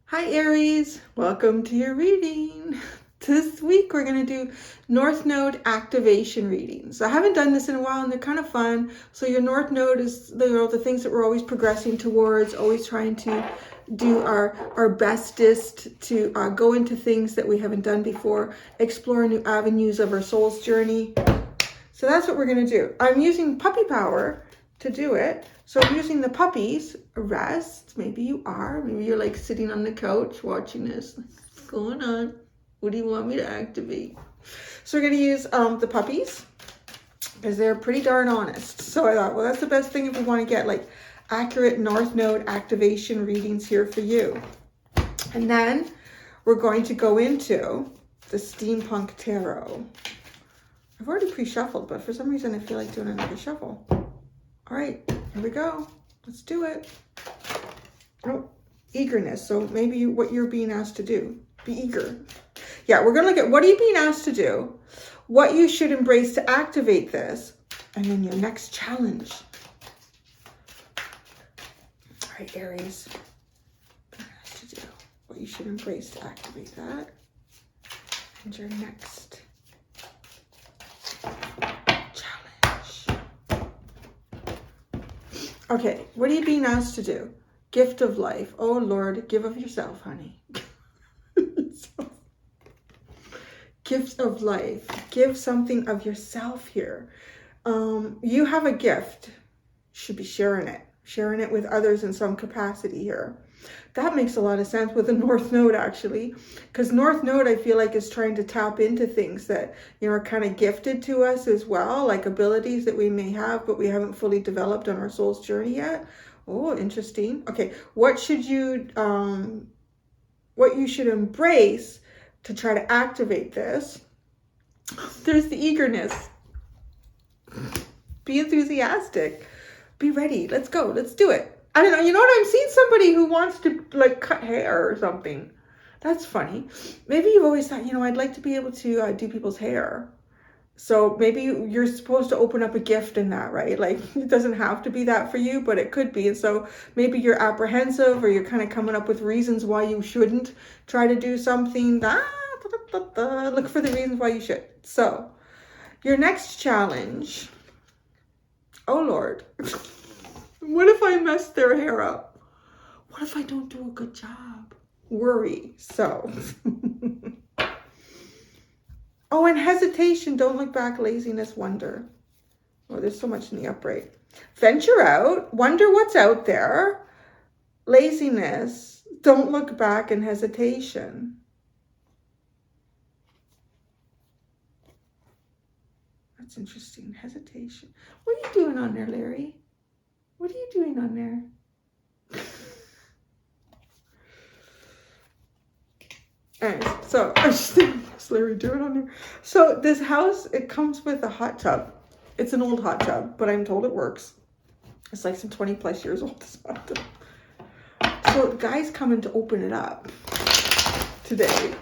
Hi Aries, welcome to your reading. This week we're going to do North Node activation readings. I haven't done this in a while and they're kind of fun. So your North Node is the things that we're always progressing towards, always trying to do our bestest to go into things that we haven't done before, explore new avenues of our soul's journey. So that's what we're going to do. I'm using puppy power to do it. So I'm using the puppies. Rest. Maybe you are. Maybe you're like sitting on the couch watching this. What's going on? What do you want me to activate? So we're going to use the puppies because they're pretty darn honest. So I thought, well, that's the best thing if we want to get like accurate North Node activation readings here for you. And then we're going to go into the Steampunk Tarot. I've already pre-shuffled, but for some reason I feel like doing another shuffle. All right, here we go. Let's do it. Oh, eagerness. So maybe what you're being asked to do. Be eager. Yeah, we're going to look at what are you being asked to do, what you should embrace to activate this, and then your next challenge. All right, Aries. Being asked to do what you should embrace to activate that, and your next challenge. Okay, what are you being asked to do? Gift of life. Oh, Lord, give of yourself, honey. Gift of life. Give something of yourself here. You have a gift. You should be sharing it. Sharing it with others in some capacity here. That makes a lot of sense with the North Node, actually. Because North Node, I feel like, is trying to tap into things that, you know, are kind of gifted to us as well. Like abilities that we may have, but we haven't fully developed on our soul's journey yet. Oh, interesting. Okay, what should you, what you should embrace to try to activate this? There's the eagerness. Be enthusiastic. Be ready. Let's go. Let's do it. I don't know. You know what? I'm seeing somebody who wants to like cut hair or something. That's funny. Maybe you've always thought, you know, I'd like to be able to do people's hair. So maybe you're supposed to open up a gift in that, right? Like it doesn't have to be that for you, but it could be. And so maybe you're apprehensive or you're kind of coming up with reasons why you shouldn't try to do something. Look for the reasons why you should. So your next challenge. Oh, Lord. What if I mess their hair up? What if I don't do a good job? Worry. So. Oh, and hesitation. Don't look back. Laziness. Wonder. Oh, there's so much in the upright. Venture out. Wonder what's out there. Laziness. Don't look back, and hesitation. That's interesting. Hesitation. What are you doing on there, Larry? What are you doing on there? Alright, so I just think, what's Larry doing on there? So this house, it comes with a hot tub. It's an old hot tub, but I'm told it works. It's like some 20 plus years old, this hot tub. So the guy's coming to open it up today.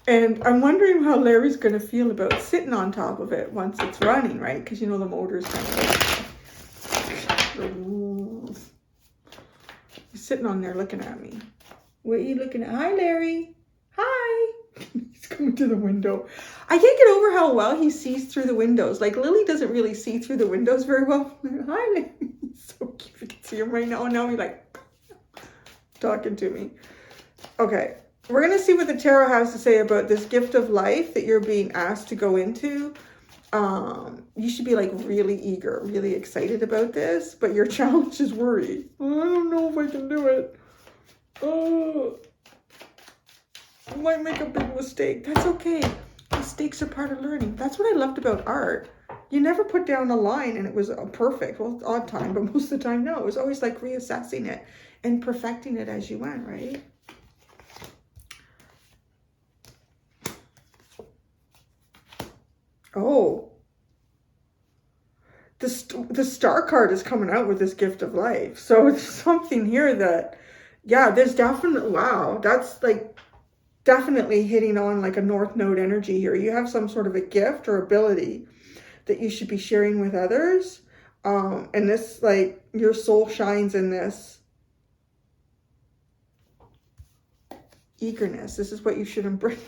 And I'm wondering how Larry's going to feel about sitting on top of it once it's running, right? Because, you know, the motor's kind of like... He's sitting on there looking at me. What are you looking at? Hi, Larry. Hi. He's coming to the window. I can't get over how well he sees through the windows. Like, Lily doesn't really see through the windows very well. Hi, Larry. He's so cute. You can see him right now. And now he's like talking to me. Okay. We're going to see what the tarot has to say about this gift of life that you're being asked to go into. You should be like really eager, really excited about this, but your challenge is worry. I don't know if I can do it. Oh, I might make a big mistake. That's okay. Mistakes are part of learning. That's what I loved about art. You never put down a line and it was perfect. Well, it's odd time, but most of the time, no. It was always like reassessing it and perfecting it as you went, right? Oh, the star card is coming out with this gift of life. So it's something here that, yeah, there's definitely, wow, that's like definitely hitting on like a North Node energy here. You have some sort of a gift or ability that you should be sharing with others. And this, like, your soul shines in this. Eagerness. This is what you should embrace.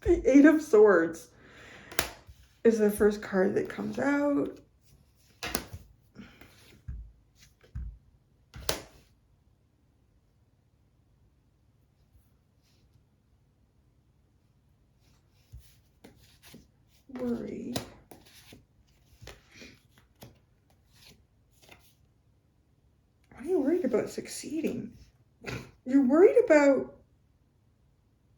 The Eight of Swords is the first card that comes out. Worry. Why are you worried about succeeding? You're worried about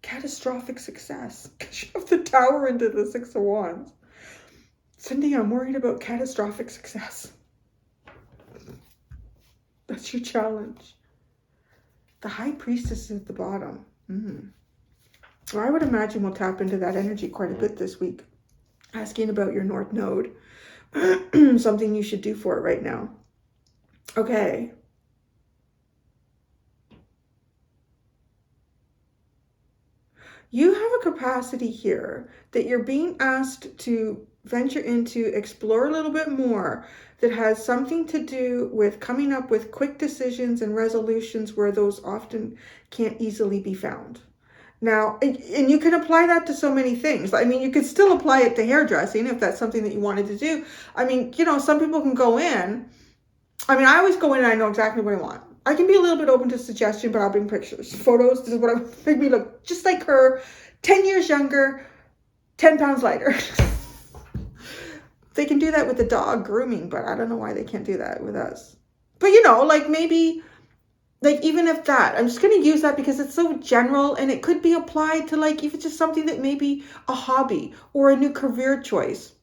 catastrophic success because you have the Tower into the Six of Wands. Cindy, I'm worried about catastrophic success. That's your challenge. The High Priestess is at the bottom. Well, I would imagine we'll tap into that energy quite a bit this week. Asking about your North Node. Something you should do for it right now. Okay. You have a capacity here that you're being asked to venture into, explore a little bit more, that has something to do with coming up with quick decisions and resolutions where those often can't easily be found. Now, and you can apply that to so many things. I mean, you could still apply it to hairdressing if that's something that you wanted to do. I mean, you know, some people can go in. I mean, I always go in and I know exactly what I want. I can be a little bit open to suggestion, but I'll bring pictures, photos. This is what I make me look just like her, 10 years younger, 10 pounds lighter. They can do that with the dog grooming, but I don't know why they can't do that with us. But, you know, like maybe, like even if that, I'm just going to use that because it's so general and it could be applied to like, if it's just something that maybe a hobby or a new career choice.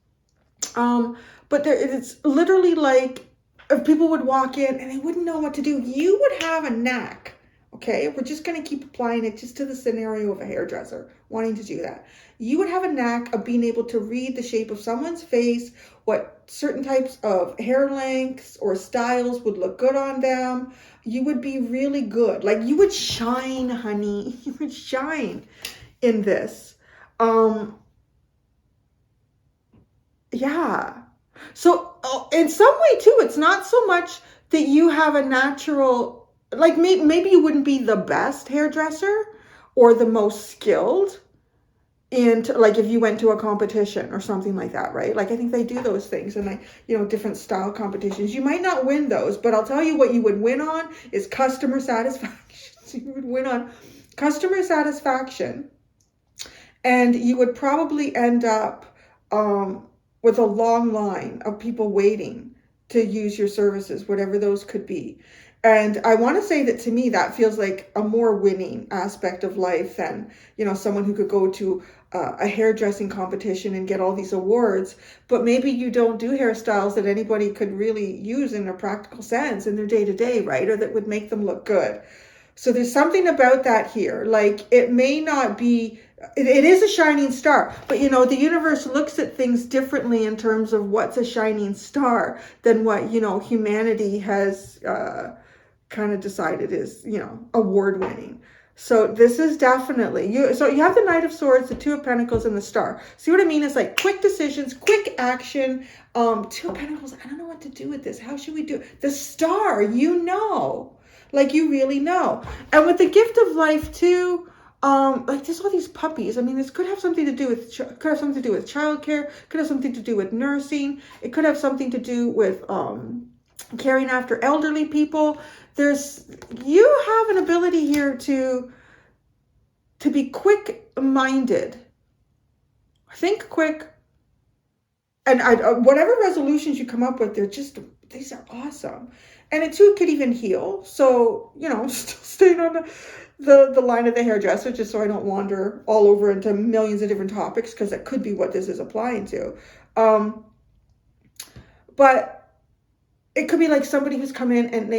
But it's literally like, if people would walk in and they wouldn't know what to do, you would have a knack, okay? We're just going to keep applying it just to the scenario of a hairdresser wanting to do that. You would have a knack of being able to read the shape of someone's face, what certain types of hair lengths or styles would look good on them. You would be really good. Like you would shine, honey. You would shine in this. Yeah. So in some way too, it's not so much that you have a natural, like maybe you wouldn't be the best hairdresser or the most skilled in, like if you went to a competition or something like that, right? Like I think they do those things and like, you know, different style competitions. You might not win those, but I'll tell you what you would win on is customer satisfaction. So you would win on customer satisfaction and you would probably end up, with a long line of people waiting to use your services, whatever those could be. And I want to say that to me, that feels like a more winning aspect of life than, you know, someone who could go to a hairdressing competition and get all these awards, but maybe you don't do hairstyles that anybody could really use in a practical sense in their day-to-day, right? Or that would make them look good. So there's something about that here. Like it may not be, it is a shining star, but you know, the universe looks at things differently in terms of what's a shining star than what, you know, humanity has kind of decided is, you know, award winning. So this is definitely you. So you have the Knight of Swords, the Two of Pentacles, and the Star. See what I mean? It's like quick decisions, quick action. Two of Pentacles. I don't know what to do with this. How should we do it? The Star, you know, like you really know. And with the Gift of Life too, like there's all these puppies. I mean, this could have something to do with childcare, could have something to do with nursing. It could have something to do with caring after elderly people. You have an ability here to be quick-minded. Think quick. And whatever resolutions you come up with, these are awesome. And it too could even heal. So, you know, still staying on the line of the hairdresser, just so I don't wander all over into millions of different topics, because that could be what this is applying to. But it could be like somebody who's come in and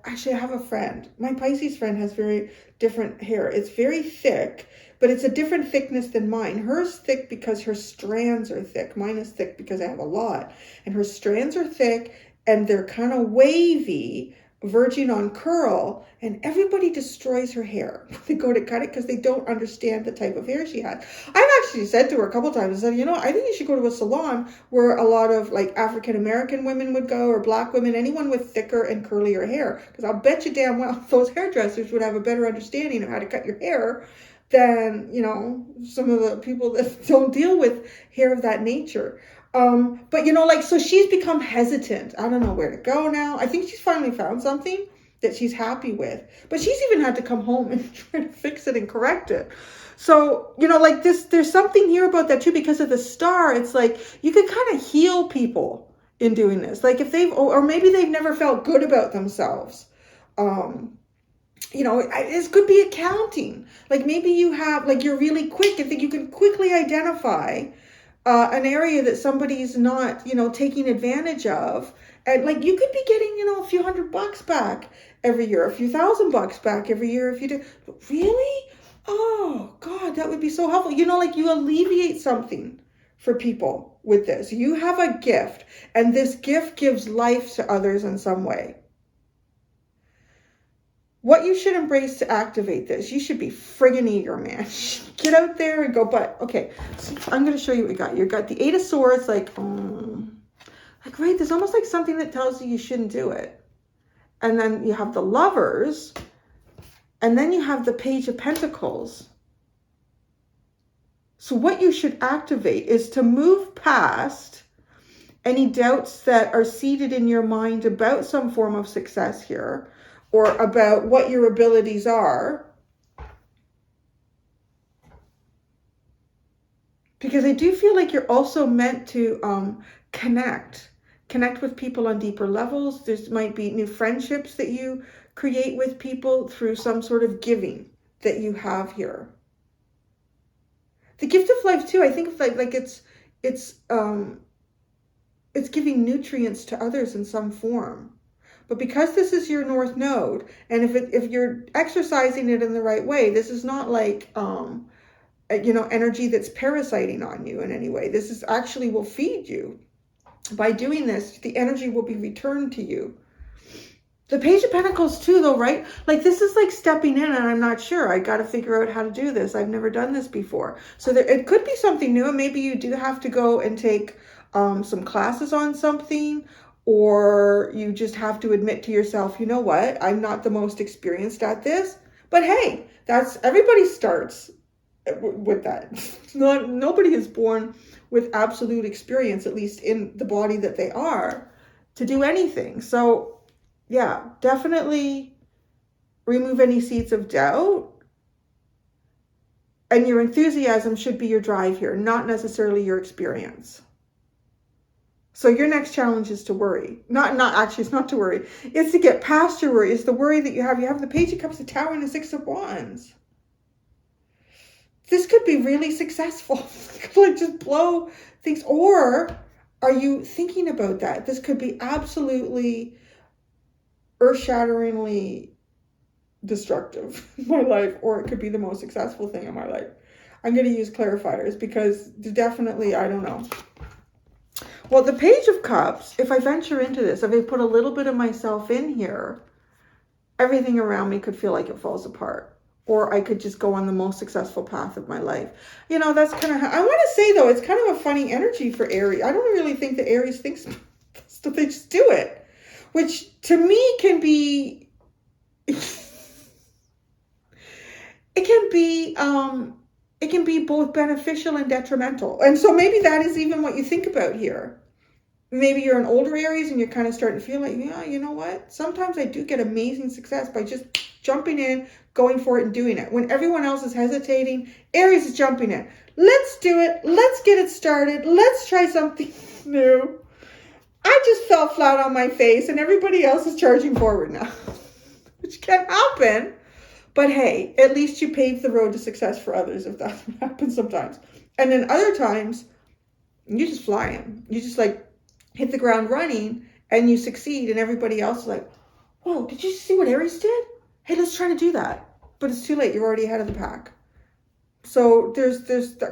actually I have a friend. My Pisces friend has very different hair. It's very thick, but it's a different thickness than mine. Hers thick because her strands are thick. Mine is thick because I have a lot. And her strands are thick and they're kind of wavy, verging on curl, and everybody destroys her hair. They go to cut it because they don't understand the type of hair she has. I've actually said to her a couple times, I said, I think you should go to a salon where a lot of like African American women would go, or black women, anyone with thicker and curlier hair, because I'll bet you damn well those hairdressers would have a better understanding of how to cut your hair than, some of the people that don't deal with hair of that nature. But so she's become hesitant. I don't know where to go now. I think she's finally found something that she's happy with, but she's even had to come home and try to fix it and correct it. So, there's something here about that too, because of the star. It's like, you can kind of heal people in doing this. Like if or maybe they've never felt good about themselves. It could be accounting. Like maybe you have, like you're really quick. I think you can quickly identify an area that somebody's not, taking advantage of. And like you could be getting, a few $100 back every year, a few $1,000 back every year if you do. Really? Oh God, that would be so helpful. Like you alleviate something for people with this. You have a gift, and this gift gives life to others in some way. What you should embrace to activate this, you should be friggin' eager, man. Get out there and go, but okay, so I'm going to show you what you got. You got the Eight of Swords, right, there's almost like something that tells you shouldn't do it. And then you have the Lovers, and then you have the Page of Pentacles. So what you should activate is to move past any doubts that are seated in your mind about some form of success here, or about what your abilities are. Because I do feel like you're also meant to connect with people on deeper levels. There might be new friendships that you create with people through some sort of giving that you have here. The gift of life too, I think of like it's giving nutrients to others in some form. But because this is your North Node, and if you're exercising it in the right way, this is not like, energy that's parasiting on you in any way. This is actually will feed you. By doing this, the energy will be returned to you. The Page of Pentacles too, though, right? Like this is like stepping in, and I'm not sure. I got to figure out how to do this. I've never done this before. So it could be something new, and maybe you do have to go and take some classes on something. Or you just have to admit to yourself, you know what, I'm not the most experienced at this. But hey, everybody starts with that. Nobody is born with absolute experience, at least in the body that they are, to do anything. So yeah, definitely remove any seeds of doubt. And your enthusiasm should be your drive here, not necessarily your experience. So your next challenge is to worry. It's not to worry. It's to get past your worry. It's the worry that you have. You have the Page of Cups, the Tower, and the Six of Wands. This could be really successful. It could like just blow things. Or are you thinking about that? This could be absolutely earth-shatteringly destructive in my life, or it could be the most successful thing in my life. I'm going to use clarifiers because definitely, I don't know. Well, the Page of Cups, if I venture into this, if I put a little bit of myself in here, everything around me could feel like it falls apart. Or I could just go on the most successful path of my life. That's kind of how, I want to say though, it's kind of a funny energy for Aries. I don't really think that Aries thinks that they just do it. Which to me can be, it can be both beneficial and detrimental. And so maybe that is even what you think about here. Maybe you're an older Aries and you're kind of starting to feel like, yeah, you know what? Sometimes I do get amazing success by just jumping in, going for it and doing it. When everyone else is hesitating, Aries is jumping in. Let's do it. Let's get it started. Let's try something new. I just fell flat on my face and everybody else is charging forward now, which can happen. But hey, at least you paved the road to success for others if that happens sometimes. And then other times, you just fly in. You just like hit the ground running and you succeed and everybody else is like, whoa, did you see what Aries did? Hey, let's try to do that. But it's too late. You're already ahead of the pack. So there's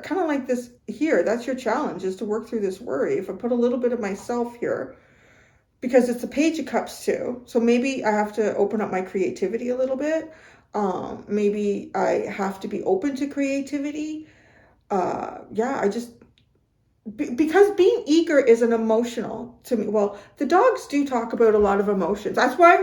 kind of like this here. That's your challenge, is to work through this worry. If I put a little bit of myself here, because it's a Page of Cups too. So maybe I have to open up my creativity a little bit. Maybe I have to be open to creativity. Yeah, I just, because being eager is an emotional to me. Well, the dogs do talk about a lot of emotions. That's why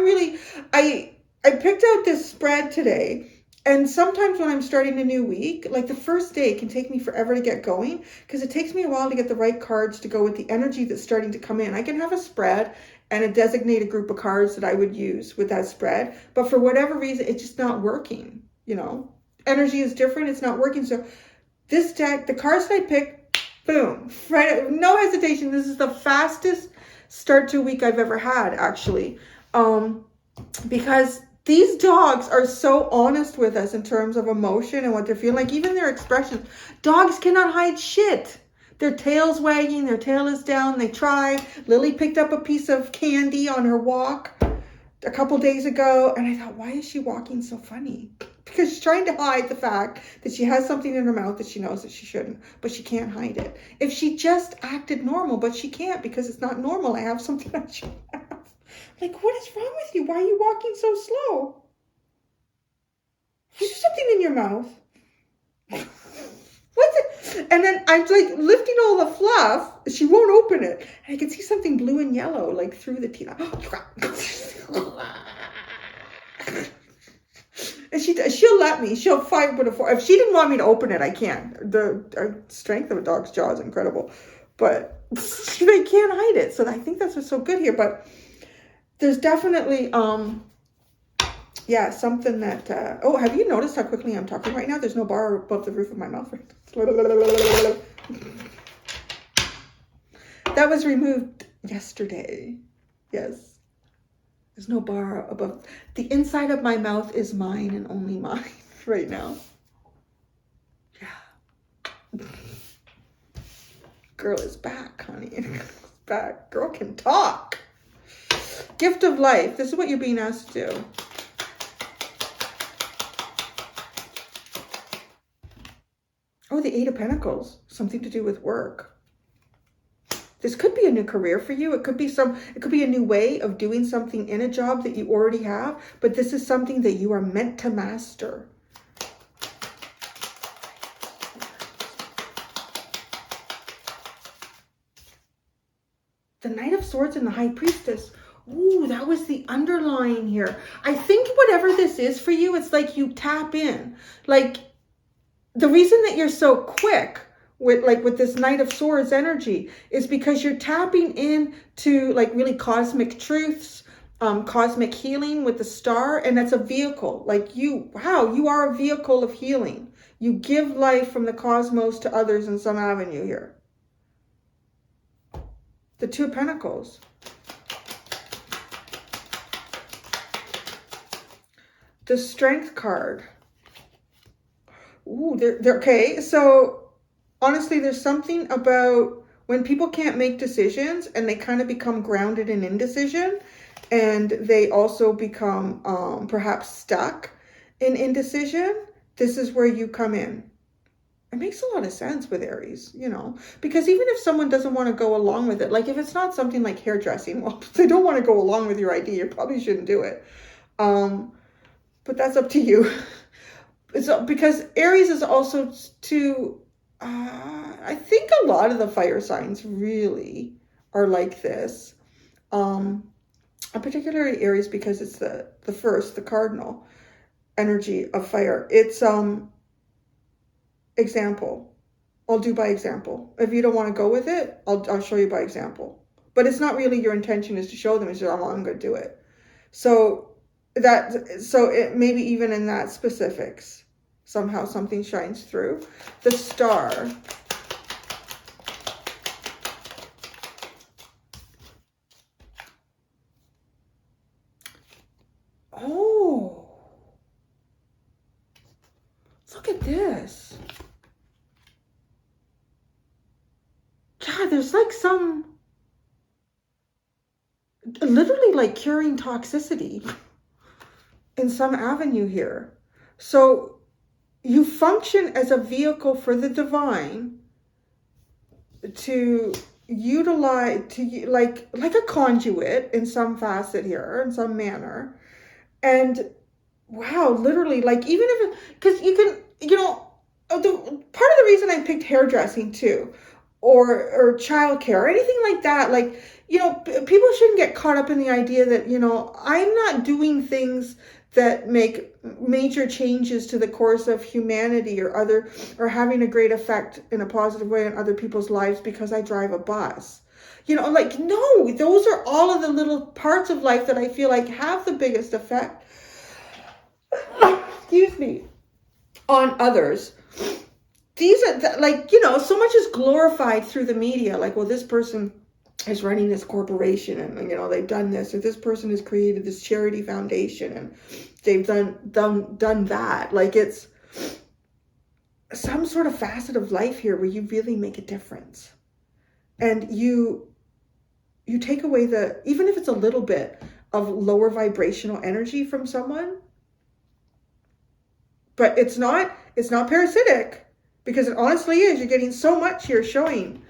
I picked out this spread today. And sometimes when I'm starting a new week, like the first day can take me forever to get going because it takes me a while to get the right cards to go with the energy that's starting to come in. I can have a spread and a designated group of cards that I would use with that spread, but for whatever reason, it's just not working, you know? Energy is different, it's not working. So this deck, the cards that I picked, boom, right, no hesitation. This is the fastest start to a week I've ever had, actually. Because these dogs are so honest with us in terms of emotion and what they're feeling, like even their expressions. Dogs cannot hide shit. Their tail's wagging, their tail is down, they try. Lily picked up a piece of candy on her walk a couple days ago, and I thought, why is she walking so funny? Because she's trying to hide the fact that she has something in her mouth that she knows that she shouldn't, but she can't hide it. If she just acted normal, but she can't because it's not normal. I have something I should have. Like, what is wrong with you? Why are you walking so slow? Is there something in your mouth? What's it? And then I'm like lifting all the fluff. She won't open it. And I can see something blue and yellow like through the teeth. And she'll let me. She'll fight with a fork. If she didn't want me to open it, I can't. The strength of a dog's jaw is incredible, but they can't hide it. So I think that's what's so good here. But there's definitely yeah, something that oh, have you noticed how quickly I'm talking right now? There's no bar above the roof of my mouth. That was removed yesterday. Yes. There's no bar above. The inside of my mouth is mine and only mine right now. Yeah. Girl is back, honey. Girl is back. Girl can talk. Gift of life. This is what you're being asked to do. Oh, the Eight of Pentacles. Something to do with work. This could be a new career for you. It could be a new way of doing something in a job that you already have, but this is something that you are meant to master. The Knight of Swords and the High Priestess. Ooh, that was the underlying here. I think whatever this is for you, it's like you tap in. Like the reason that you're so quick with this Knight of Swords energy is because you're tapping into like really cosmic truths, cosmic healing with the star, and that's a vehicle. Like you are a vehicle of healing. You give life from the cosmos to others in some avenue here. The Two of Pentacles. The Strength card. Ooh, they're okay. So honestly, there's something about when people can't make decisions and they kind of become grounded in indecision, and they also become perhaps stuck in indecision. This is where you come in. It makes a lot of sense with Aries, you know, because even if someone doesn't want to go along with it, like if it's not something like hairdressing, well, if they don't want to go along with your idea, you probably shouldn't do it. But that's up to you. It's because Aries is also I think a lot of the fire signs really are like this. Particularly Aries because it's the first, the cardinal energy of fire. It's example. I'll do by example. If you don't want to go with it, I'll show you by example. But it's not really your intention is to show them. It's just, I'm going to do it. So it maybe even in that specifics, somehow something shines through. The Star. Oh, look at this. Yeah, there's like literally like curing toxicity in some avenue here. So you function as a vehicle for the divine to utilize, like a conduit in some facet here, in some manner. And wow, literally, like, even if, because you can, part of the reason I picked hairdressing too, or childcare, or anything like that, like, people shouldn't get caught up in the idea that, I'm not doing things that make major changes to the course of humanity or having a great effect in a positive way on other people's lives because I drive a bus. Like, no, those are all of the little parts of life that I feel like have the biggest effect, excuse me, on others. These are like, so much is glorified through the media. Like, well, this person is running this corporation and, they've done this, or this person has created this charity foundation and they've done that. Like, it's some sort of facet of life here where you really make a difference. And you take away even if it's a little bit of lower vibrational energy from someone. But it's not parasitic, because it honestly is. You're getting so much here showing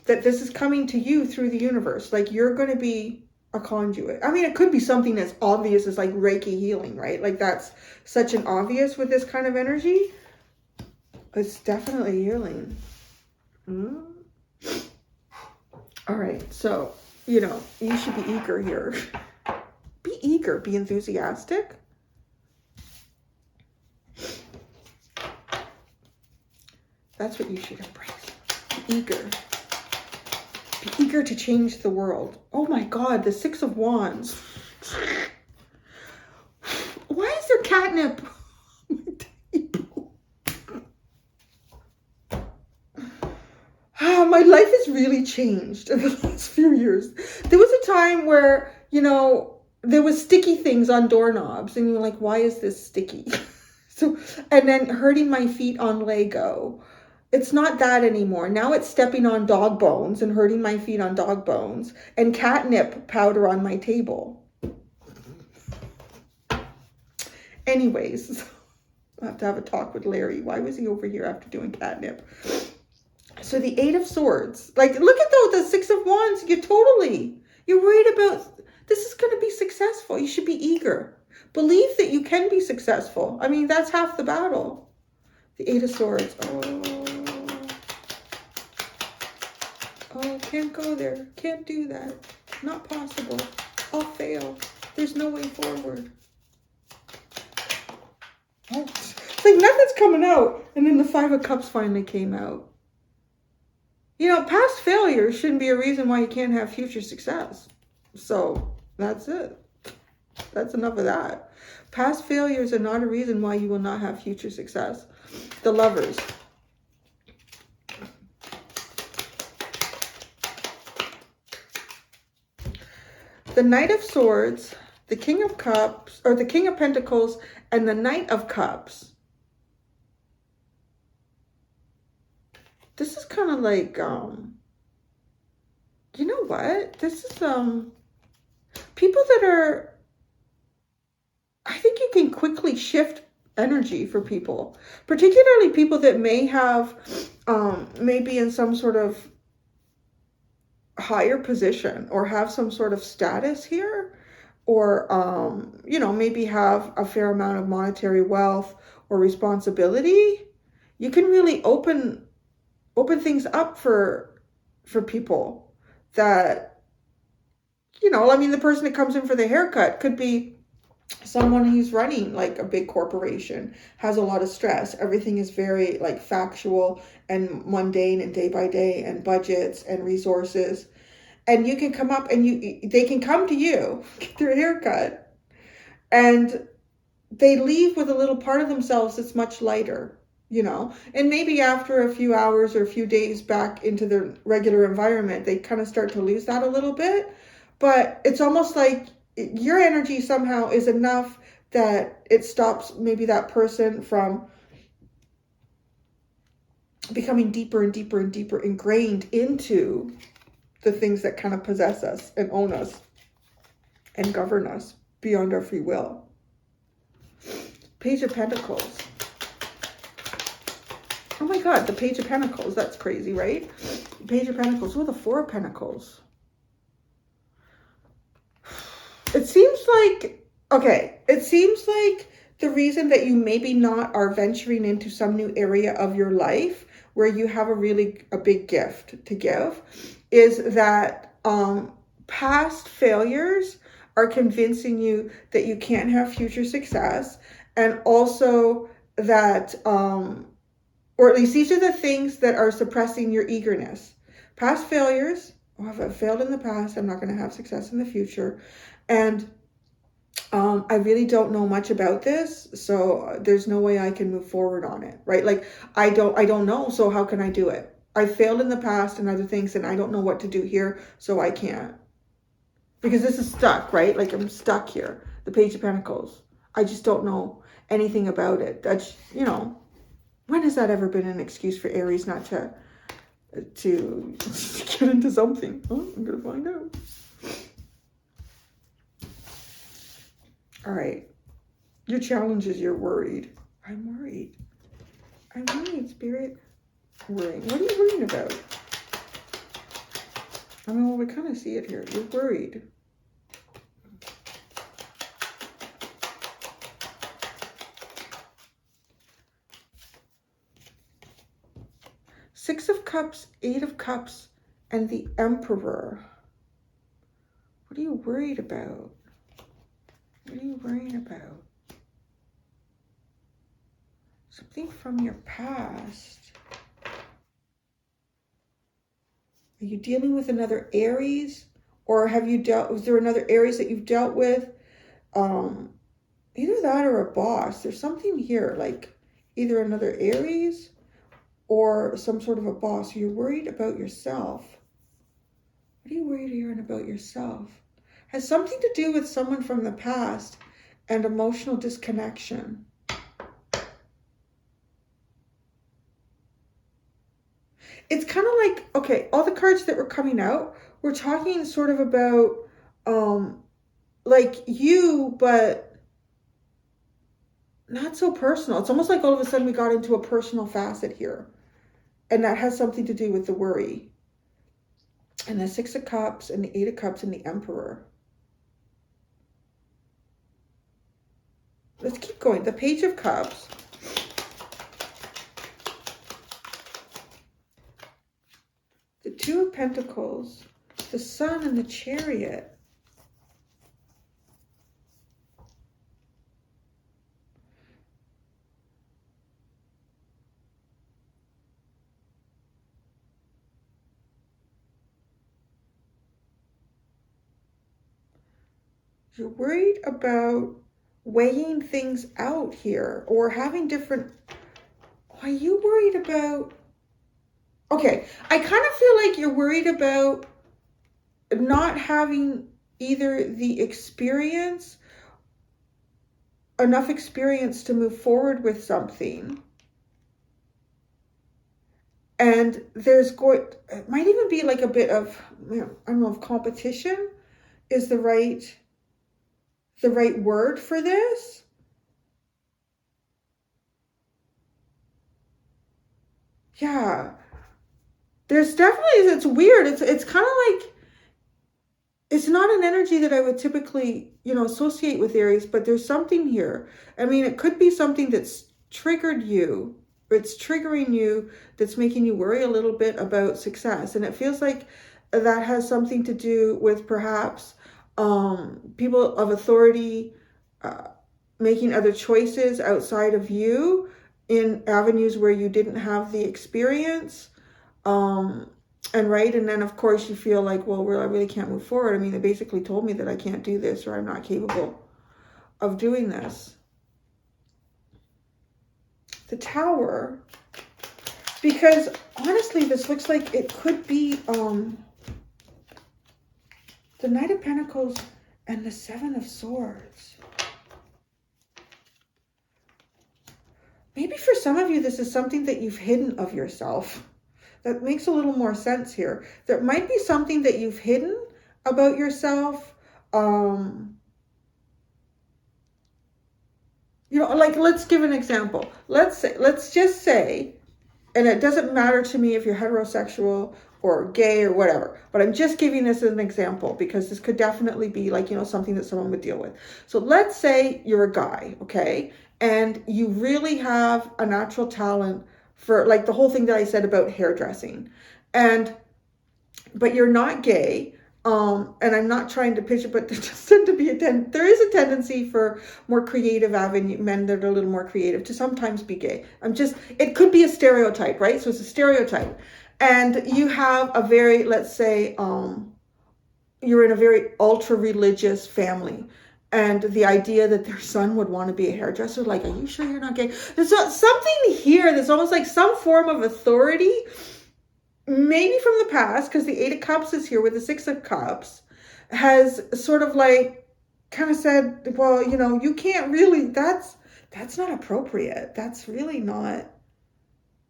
that this is coming to you through the universe. Like, you're going to be a conduit. I mean, it could be something as obvious as like Reiki healing, right? Like, that's such an obvious with this kind of energy. It's definitely healing. All right. So, you should be eager here. Be eager, be enthusiastic. That's what you should embrace. Be eager. Be eager to change the world. Oh my God, the Six of Wands. Why is there catnip on my table? My life has really changed in the last few years. There was a time where, there was sticky things on doorknobs and you're like, why is this sticky? And then hurting my feet on Lego. It's not that anymore. Now it's stepping on dog bones and hurting my feet on dog bones and catnip powder on my table. Anyways, I'll have to have a talk with Larry. Why was he over here after doing catnip? So the Eight of Swords. Like, look at the Six of Wands. You're worried about, this is going to be successful. You should be eager. Believe that you can be successful. I mean, that's half the battle. The Eight of Swords. Oh, can't go there. Can't do that. Not possible. I'll fail. There's no way forward. Oh, it's like nothing's coming out. And then the Five of Cups finally came out. Past failures shouldn't be a reason why you can't have future success. So that's it. That's enough of that. Past failures are not a reason why you will not have future success. The Lovers. The Knight of Swords, the King of Cups, or the King of Pentacles, and the Knight of Cups. This is kind of like, you know what? This is, people that are, I think you can quickly shift energy for people, particularly people that may have, maybe in some sort of higher position or have some sort of status here, or, maybe have a fair amount of monetary wealth or responsibility. You can really open things up for people that, the person that comes in for the haircut could be someone who's running like a big corporation, has a lot of stress. Everything is very like factual and mundane and day by day, and budgets and resources. And you can come up and they can come to you, get their haircut, and they leave with a little part of themselves that's much lighter. And maybe after a few hours or a few days back into their regular environment, they kind of start to lose that a little bit. But it's almost like your energy somehow is enough that it stops maybe that person from becoming deeper and deeper and deeper ingrained into the things that kind of possess us and own us and govern us beyond our free will. Page of Pentacles. Oh my God, the Page of Pentacles. That's crazy, right? Page of Pentacles. Oh, the Four of Pentacles. It seems like, okay, it seems like the reason that you maybe not are venturing into some new area of your life where you have a big gift to give is that past failures are convincing you that you can't have future success, and also that or at least these are the things that are suppressing your eagerness. Past failures, oh, if I've failed in the past, I'm not going to have success in the future. And I really don't know much about this, so there's no way I can move forward on it, right? Like, I don't know, so how can I do it? I failed in the past and other things, and I don't know what to do here, so I can't. Because this is stuck, right? Like, I'm stuck here. The Page of Pentacles. I just don't know anything about it. That's, you know, when has that ever been an excuse for Aries not to get into something? Oh, I'm going to find out. All right. Your challenge is you're worried. I'm worried. I'm worried, Spirit. Worrying. What are you worrying about? I mean, well, we kind of see it here. You're worried. Six of Cups, Eight of Cups, and the Emperor. What are you worried about? What are you worrying about? Something from your past. Are you dealing with another Aries? Or have you was there another Aries that you've dealt with? Either that or a boss. There's something here, like either another Aries or some sort of a boss. You're worried about yourself. What are you worried about yourself? Has something to do with someone from the past and emotional disconnection. It's kind of like, okay, all the cards that were coming out, we're talking sort of about like you, but not so personal. It's almost like all of a sudden we got into a personal facet here. And that has something to do with the worry. And the Six of Cups and the Eight of Cups and the Emperor. Let's keep going. The Page of Cups. The Two of Pentacles. The Sun and the Chariot. You're worried about weighing things out here or having different... Are you worried about... Okay, I kind of feel like you're worried about not having either the experience, enough experience to move forward with something. And there's it might even be like a bit of, I don't know if competition is the right word for this. Yeah. There's definitely, it's weird. It's kind of like, it's not an energy that I would typically, associate with Aries, but there's something here. I mean, it could be something that's triggered you. It's triggering you, that's making you worry a little bit about success. And it feels like that has something to do with perhaps people of authority making other choices outside of you in avenues where you didn't have the experience. And then of course you feel like, well, I really can't move forward. I mean, they basically told me that I can't do this, or I'm not capable of doing this. The Tower, because honestly, this looks like it could be the Knight of Pentacles and the Seven of Swords. Maybe for some of you, this is something that you've hidden of yourself. That makes a little more sense here. There might be something that you've hidden about yourself. Like, let's give an example. Let's just say, and it doesn't matter to me if you're heterosexual or gay or whatever, but I'm just giving this as an example because this could definitely be like, something that someone would deal with. So let's say you're a guy, okay, and you really have a natural talent for like the whole thing that I said about hairdressing, but you're not gay. And I'm not trying to pitch it, but there does tend to be there is a tendency for more creative men that are a little more creative to sometimes be gay. It could be a stereotype, right? So it's a stereotype. And you have a very, let's say, you're in a very ultra religious family. And the idea that their son would want to be a hairdresser, like, are you sure you're not gay? There's something here that's almost like some form of authority, maybe from the past, because the 8 of Cups is here with the 6 of Cups, has sort of like kind of said, well, you can't really, that's not appropriate. That's really not,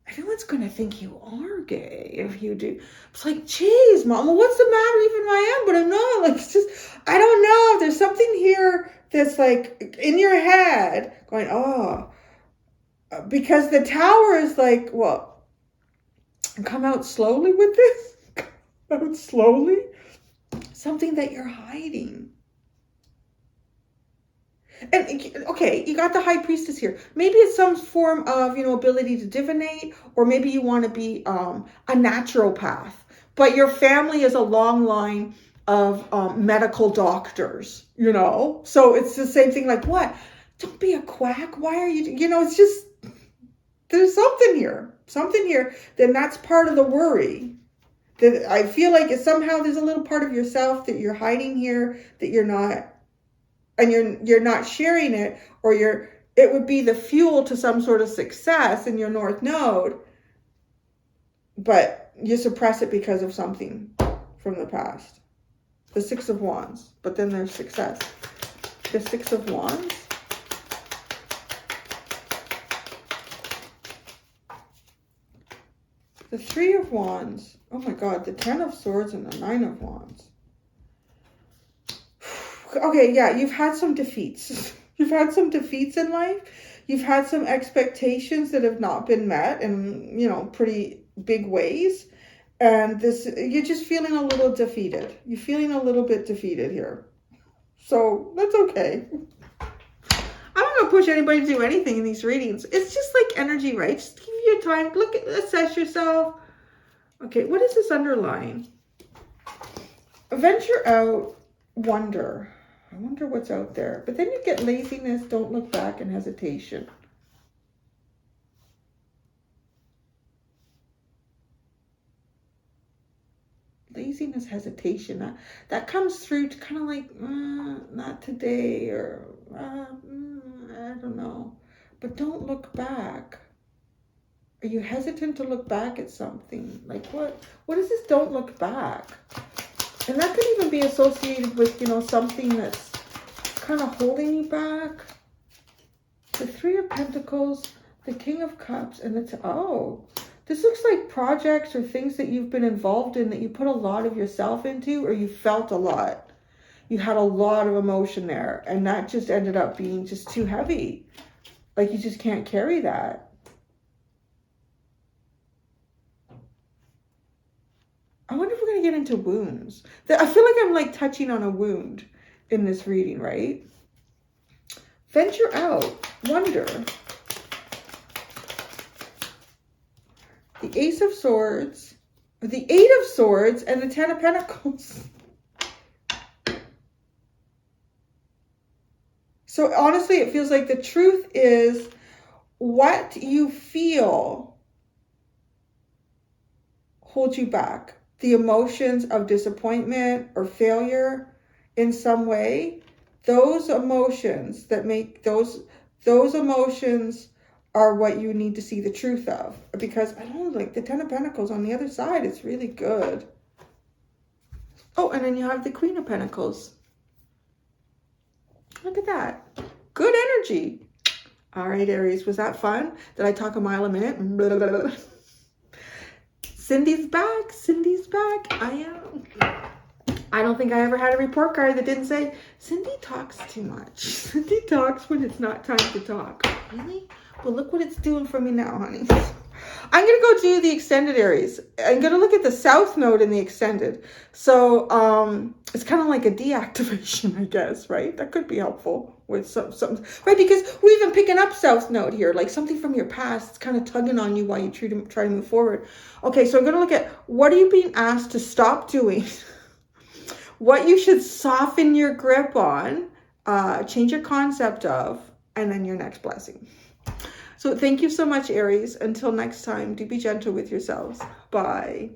everyone's going to think you are gay if you do. It's like, geez, Mom, well, what's the matter? Even if I am, but I'm not. Like, it's just, I don't know. There's something here that's like in your head going, oh, because the Tower is like, well, come out slowly with this. Come out slowly. Something that you're hiding. And okay, you got the High Priestess here. Maybe it's some form of, ability to divinate, or maybe you want to be a naturopath. But your family is a long line of medical doctors, So it's the same thing like, what? Don't be a quack. Why are you, it's just, there's something here. Then that's part of the worry. That I feel like somehow there's a little part of yourself that you're hiding here, that you're not, and you're not sharing it, or it would be the fuel to some sort of success in your North Node, but you suppress it because of something from the past. The 6 of Wands, but then there's success. The 6 of Wands. The 3 of Wands. Oh my God, the 10 of Swords and the 9 of Wands. Okay, yeah, you've had some defeats. You've had some defeats in life. You've had some expectations that have not been met in, pretty big ways. And you're just feeling a little defeated. You're feeling a little bit defeated here. So that's okay. I'm not going to push anybody to do anything in these readings. It's just like energy, right? Just give you time. Assess yourself. Okay, what is this underlying? Venture out, wonder. I wonder what's out there. But then you get laziness, don't look back, and hesitation. Laziness, hesitation. That comes through to kind of like, not today, or I don't know. But don't look back. Are you hesitant to look back at something? Like what? What is this don't look back? And that could even be associated with, something that's kind of holding you back. The 3 of Pentacles, the King of Cups, and this looks like projects or things that you've been involved in that you put a lot of yourself into, or you felt a lot. You had a lot of emotion there, and that just ended up being just too heavy. Like you just can't carry that. I wonder if we're going to get into wounds. I feel like I'm like touching on a wound in this reading, right? Venture out. Wonder. The Ace of Swords. The 8 of Swords and the 10 of Pentacles. So honestly, it feels like the truth is what you feel holds you back. The emotions of disappointment or failure in some way, those emotions that make those emotions are what you need to see the truth of. Because I don't know, like the 10 of Pentacles on the other side, it's really good. Oh, and then you have the Queen of Pentacles. Look at that. Good energy. All right, Aries, was that fun? Did I talk a mile a minute? Blah, blah, blah. Cindy's back. Cindy's back. I am. I don't think I ever had a report card that didn't say, Cindy talks too much. Cindy talks when it's not time to talk. Really? Well, look what it's doing for me now, honey. I'm going to go do the extended Aries. I'm going to look at the south node in the extended. So it's kind of like a deactivation, I guess, right? That could be helpful with some, right? Because we've been picking up south node here, like something from your past. It's kind of tugging on you while you try to move forward. Okay, so I'm going to look at what are you being asked to stop doing, what you should soften your grip on, change your concept of, and then your next blessing. So thank you so much, Aries. Until next time, do be gentle with yourselves. Bye.